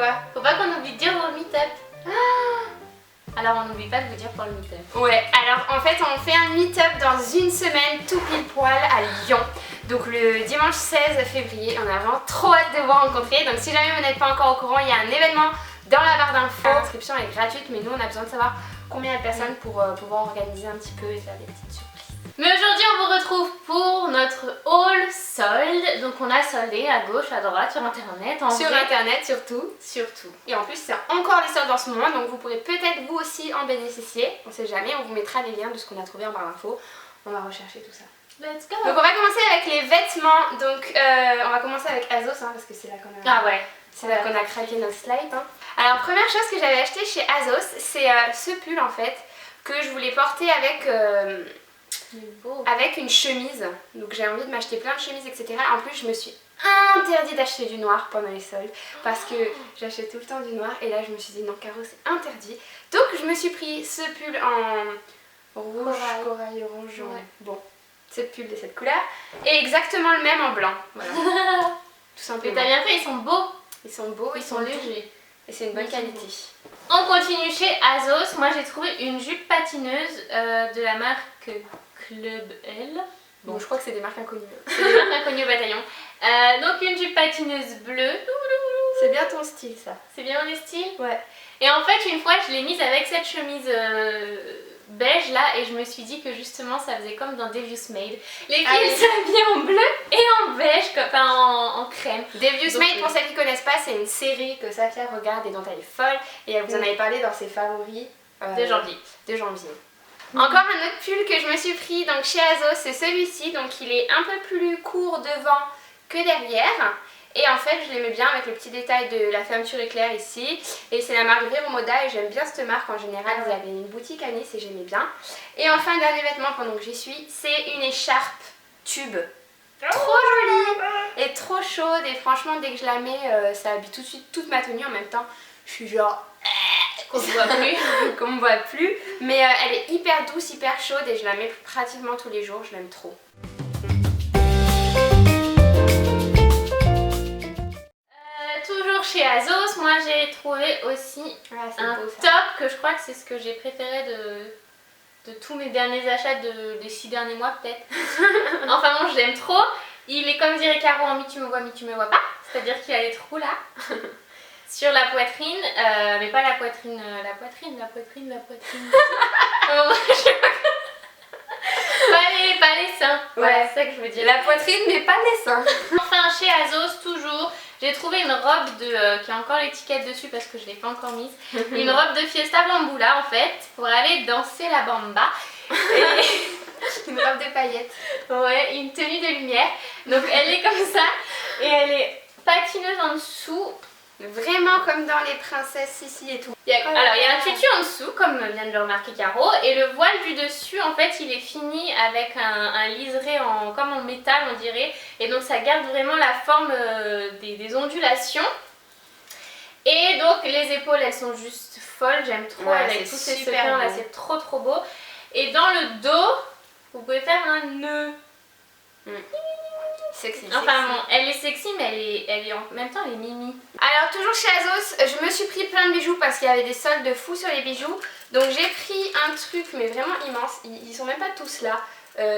Quoi? Faut pas qu'on oublie de dire au meet-up. Alors on n'oublie pas de vous dire pour le meet-up. Ouais, alors en fait on fait un meet-up dans une semaine tout pile poil à Lyon. Donc le dimanche 16 février, on a vraiment trop hâte de vous rencontrer. Donc si jamais vous n'êtes pas encore au courant, il y a un événement dans la barre d'infos. L'inscription est gratuite, mais nous on a besoin de savoir combien de personnes pour pouvoir organiser un petit peu et faire des petites surprises. Mais aujourd'hui on vous retrouve pour notre haul solde. Donc on a soldé à gauche, à droite, sur internet. Sur internet surtout. Surtout. Et en plus c'est encore les soldes en ce moment, donc vous pourrez peut-être vous aussi en bénéficier. On sait jamais, on vous mettra les liens de ce qu'on a trouvé en barre d'infos. On va rechercher tout ça. Let's go. Donc on va commencer avec les vêtements. Donc on va commencer avec Azos parce que c'est là qu'on a... Ah ouais. C'est là qu'on a craqué notre slide. Alors première chose que j'avais acheté chez Azos, c'est ce pull en fait que je voulais porter avec une chemise. Donc j'ai envie de m'acheter plein de chemises, etc. En plus je me suis interdit d'acheter du noir pendant les soldes parce que j'achète tout le temps du noir et là je me suis dit non Caro c'est interdit. Donc je me suis pris ce pull en rouge, corail orange, ouais. Bon, ce pull de cette couleur et exactement le même en blanc. Voilà. Tout simplement. Mais t'as bien fait, ils sont beaux. Ils sont beaux, ils sont légers et c'est une bonne qualité. On continue chez Azos. Moi j'ai trouvé une jupe patineuse de la marque Club L. Bon, je crois que c'est des marques inconnues. C'est des marques inconnues au bataillon. Donc une jupe patineuse bleue. C'est bien ton style ça. C'est bien mon style. Ouais. Et en fait une fois je l'ai mise avec cette chemise beige là et je me suis dit que justement ça faisait comme dans Devious Made. Les filles s'habillent en bleu et en beige, enfin en crème. Devious Made, pour celles qui ne connaissent pas, c'est une série que Safia regarde et dont elle est folle et elle vous en avait parlé dans ses favoris de janvier. Encore un autre pull que je me suis pris donc chez Azos, c'est celui-ci, donc il est un peu plus court devant que derrière. Et en fait je l'aimais bien avec le petit détail de la fermeture éclair ici. Et c'est la marque Vero Moda et j'aime bien cette marque en général, vous avez une boutique à Nice et j'aimais bien. Et enfin dernier vêtement pendant que j'y suis, c'est une écharpe tube. Trop jolie et trop chaude et franchement dès que je la mets ça habille tout de suite toute ma tenue en même temps. Je suis genre... qu'on ne voit plus. qu'on ne voit plus. Mais elle est hyper douce, hyper chaude et je la mets pratiquement tous les jours, je l'aime trop. Toujours chez Azos, moi j'ai trouvé aussi un top que je crois que c'est ce que j'ai préféré de tous mes derniers achats des 6 derniers mois peut-être. Enfin bon, je l'aime trop. Il est comme dirait Caro en mi tu me vois pas. C'est-à-dire qu'il a des trous là. Sur la poitrine, mais pas la poitrine, la poitrine. Pas les seins, ouais, c'est ça que je veux dire. La poitrine mais pas les seins. Enfin chez Azos toujours, j'ai trouvé une robe qui a encore l'étiquette dessus parce que je l'ai pas encore mise. Une robe de Fiesta Bamboula en fait, pour aller danser la bamba. Une robe de paillettes. Ouais, une tenue de lumière. Donc elle est comme ça et elle est patineuse en dessous. Vraiment comme dans les princesses Sissi et tout. Alors il y a un tutu en dessous comme vient de le remarquer Caro et le voile du dessus en fait il est fini avec un liseré comme en métal on dirait et donc ça garde vraiment la forme des ondulations. Et donc les épaules elles sont juste folles, j'aime trop avec tous ces sequins là, c'est trop beau. Et dans le dos vous pouvez faire un nœud. Sexy. Enfin bon, elle est sexy mais elle est en même temps elle est mimi. Alors toujours chez Azos, je me suis pris plein de bijoux parce qu'il y avait des soldes de fou sur les bijoux. Donc j'ai pris un truc mais vraiment immense, ils sont même pas tous là,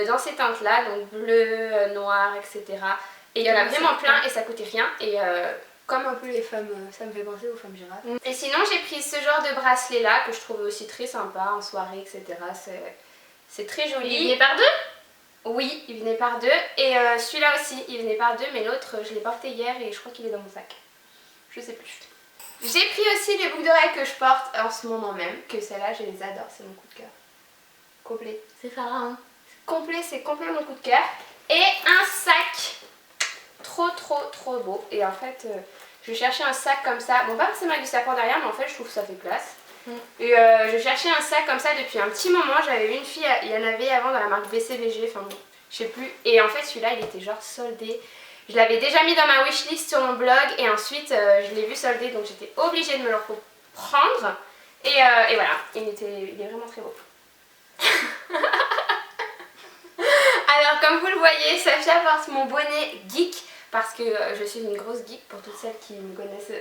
dans ces teintes là, donc bleu, noir, etc. Et il y en a vraiment plein et ça coûtait rien. Et comme un peu les femmes, ça me fait penser aux femmes girafes. Et sinon j'ai pris ce genre de bracelet là que je trouvais aussi très sympa en soirée, etc. C'est très joli. Il est par deux? Oui, il venait par deux et celui-là aussi, il venait par deux mais l'autre je l'ai porté hier et je crois qu'il est dans mon sac. Je sais plus. J'ai pris aussi les boucles d'oreilles que je porte en ce moment même, que celles-là je les adore, c'est mon coup de cœur. Complet. C'est pharaon. Complet, c'est complet mon coup de cœur. Et un sac trop beau. Et en fait, je cherchais un sac comme ça, bon pas forcément avec du sapin derrière mais en fait je trouve que ça fait classe. Et je cherchais un sac comme ça depuis un petit moment, j'avais vu une fille, il y en avait avant dans la marque BCBG, enfin bon, je sais plus. Et en fait celui-là il était genre soldé, je l'avais déjà mis dans ma wishlist sur mon blog et ensuite je l'ai vu soldé donc j'étais obligée de me le prendre. Et voilà, il est vraiment très beau. Alors comme vous le voyez, Safia porte mon bonnet geek parce que je suis une grosse geek pour toutes celles qui me connaissent.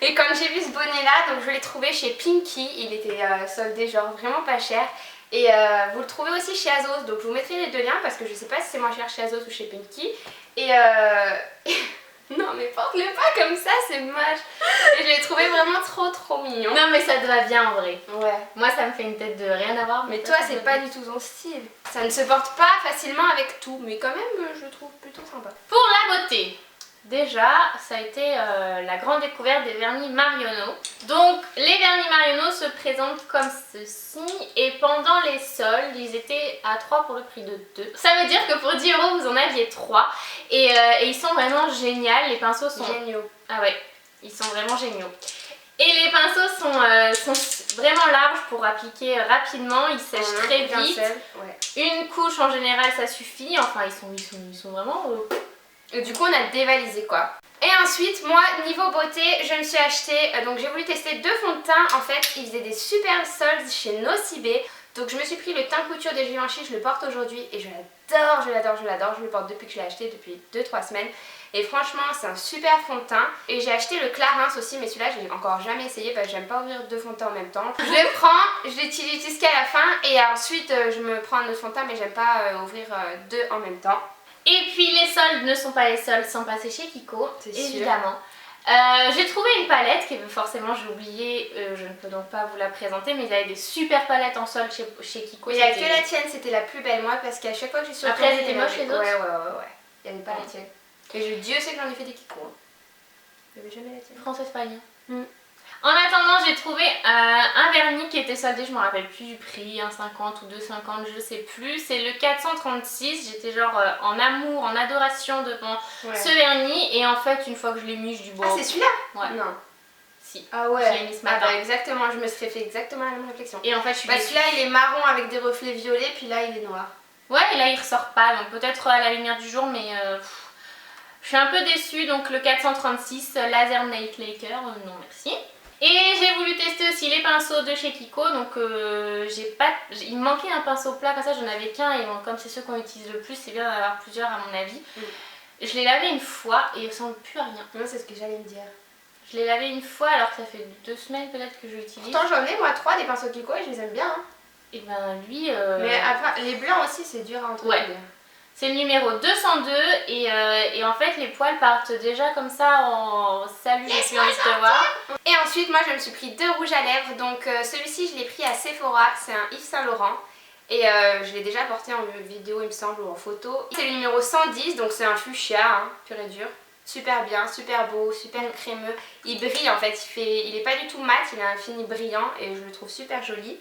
Et quand j'ai vu ce bonnet là, donc je l'ai trouvé chez Pinky, il était soldé genre vraiment pas cher. Et vous le trouvez aussi chez Azos, donc je vous mettrai les deux liens parce que je sais pas si c'est moins cher chez Azos ou chez Pinky. Et non mais porte-le pas comme ça, c'est moche. Et je l'ai trouvé vraiment trop mignon. Non mais ça te va bien en vrai. Ouais. Moi ça me fait une tête de rien à voir. Mais toi c'est pas du tout ton style. Ça ne se porte pas facilement avec tout, mais quand même je le trouve plutôt sympa. Pour la beauté, déjà ça a été la grande découverte des vernis Marionneau. Donc les vernis Marionneau se présentent comme ceci et pendant les soldes ils étaient à 3 pour le prix de 2. Ça veut dire que pour 10 € vous en aviez 3 et ils sont vraiment géniaux. Les pinceaux sont géniaux. Ah ouais, ils sont vraiment géniaux. Et les pinceaux sont vraiment larges pour appliquer rapidement, ils sèchent très vite. Ouais. Une couche en général ça suffit, enfin ils sont vraiment... Et du coup on a dévalisé quoi. Et ensuite moi niveau beauté je me suis acheté, donc j'ai voulu tester 2 fonds de teint. En fait ils faisaient des super soldes chez Nocibé. Donc je me suis pris le teint couture de Givenchy, je le porte aujourd'hui et je l'adore, je le porte depuis que je l'ai acheté, depuis 2-3 semaines. Et franchement c'est un super fond de teint. Et j'ai acheté le Clarins aussi, mais celui-là je l'ai encore jamais essayé parce que j'aime pas ouvrir 2 fonds de teint en même temps. Je le prends, je l'utilise jusqu'à la fin et ensuite je me prends un autre fond de teint, mais j'aime pas ouvrir 2 en même temps. Et puis les soldes ne sont pas les soldes sans passer chez Kiko, évidemment. J'ai trouvé une palette que forcément j'ai oublié, je ne peux donc pas vous la présenter, mais il y avait des super palettes en solde chez Kiko. Il n'y a que la tienne, c'était la plus belle moi parce qu'à chaque fois que je suis sur après elles étaient moches les autres. Ouais. Il n'y avait pas la tienne. Et Dieu sait que j'en ai fait des Kiko. Hein. Il n'y avait jamais la tienne. France-Espagne. En attendant, j'ai trouvé un vernis qui était soldé, je me rappelle plus du prix, 1,50 ou 2,50, je sais plus. C'est le 436, j'étais genre en amour, en adoration devant ce vernis. Et en fait, une fois que je l'ai mis, je dis bon... Ah, c'est celui-là? Ouais. Non. Si. Ah ouais. Je l'ai mis ce matin. Ah bah exactement, je me serais fait exactement la même réflexion. Et en fait, je suis déçue. Celui-là, il est marron avec des reflets violets, puis là, il est noir. Ouais, et là, il ressort pas, donc peut-être à la lumière du jour, mais... je suis un peu déçue, donc le 436 Laser Nail Laker, non merci. Et j'ai voulu tester aussi les pinceaux de chez Kiko, donc il me manquait un pinceau plat, comme ça j'en avais qu'un et bon, comme c'est ceux qu'on utilise le plus, c'est bien d'en avoir plusieurs à mon avis. Je l'ai lavé une fois et il ressemble plus à rien. Moi c'est ce que j'allais me dire. Je l'ai lavé une fois alors que ça fait 2 semaines peut-être que je l'utilise. Pourtant j'en ai moi 3 des pinceaux Kiko et je les aime bien. Hein. Et ben lui... Mais après, les blancs aussi c'est dur à entretenir. Ouais. C'est le numéro 202 et en fait les poils partent déjà comme ça en salut, j'ai plus envie de te voir. Et ensuite moi je me suis pris 2 rouges à lèvres, donc celui-ci je l'ai pris à Sephora, c'est un Yves Saint Laurent. Et je l'ai déjà porté en vidéo il me semble ou en photo. C'est le numéro 110, donc c'est un fuchsia, hein, pur et dur. Super bien, super beau, super crémeux. Il brille en fait, il est pas du tout mat, il a un fini brillant et je le trouve super joli.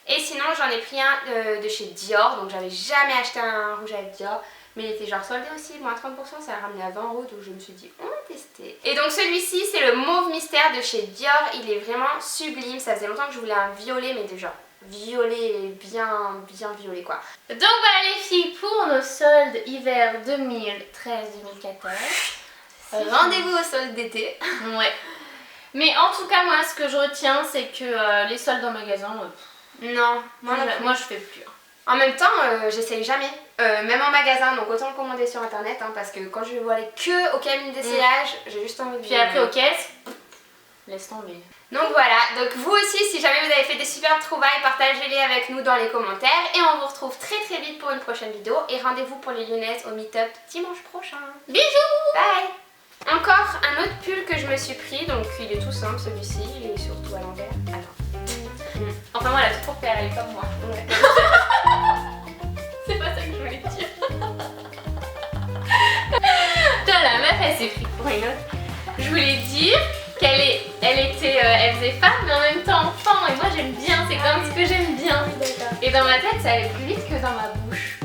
Et sinon j'en ai pris un de chez Dior, donc j'avais jamais acheté un rouge à lèvres Dior. Mais il était genre soldé aussi, moins 30%, ça a ramené à 20 €, donc je me suis dit on va tester. Et donc celui-ci c'est le mauve mystère de chez Dior, il est vraiment sublime, ça faisait longtemps que je voulais un violet, mais de genre violet, bien violet quoi. Donc voilà les filles, pour nos soldes hiver 2013-2014. Rendez-vous au solde d'été. Ouais. Mais en tout cas moi ce que je retiens c'est que les soldes en magasin, non, moi je fais plus. En même temps, j'essaye jamais, même en magasin, donc autant le commander sur internet, hein, parce que quand je vais aller que au cabine d'essayage, j'ai juste envie de... Puis après aux caisses, laisse tomber. Donc voilà, donc vous aussi, si jamais vous avez fait des super trouvailles, partagez-les avec nous dans les commentaires. Et on vous retrouve très vite pour une prochaine vidéo. Et rendez-vous pour les Lyonnaises au meet-up dimanche prochain. Bisous! Bye! Encore un autre pull que je me suis pris, donc il est tout simple celui-ci, il est surtout à l'envers. Attends. Enfin moi elle a tout pour faire, elle est comme moi. Ouais. C'est pas ça que je voulais dire. Putain la meuf elle s'est pris pour une autre. Je voulais dire qu'elle faisait femme mais en même temps enfant et moi j'aime bien, c'est comme ce que j'aime bien. Et dans ma tête ça allait plus vite que dans ma bouche.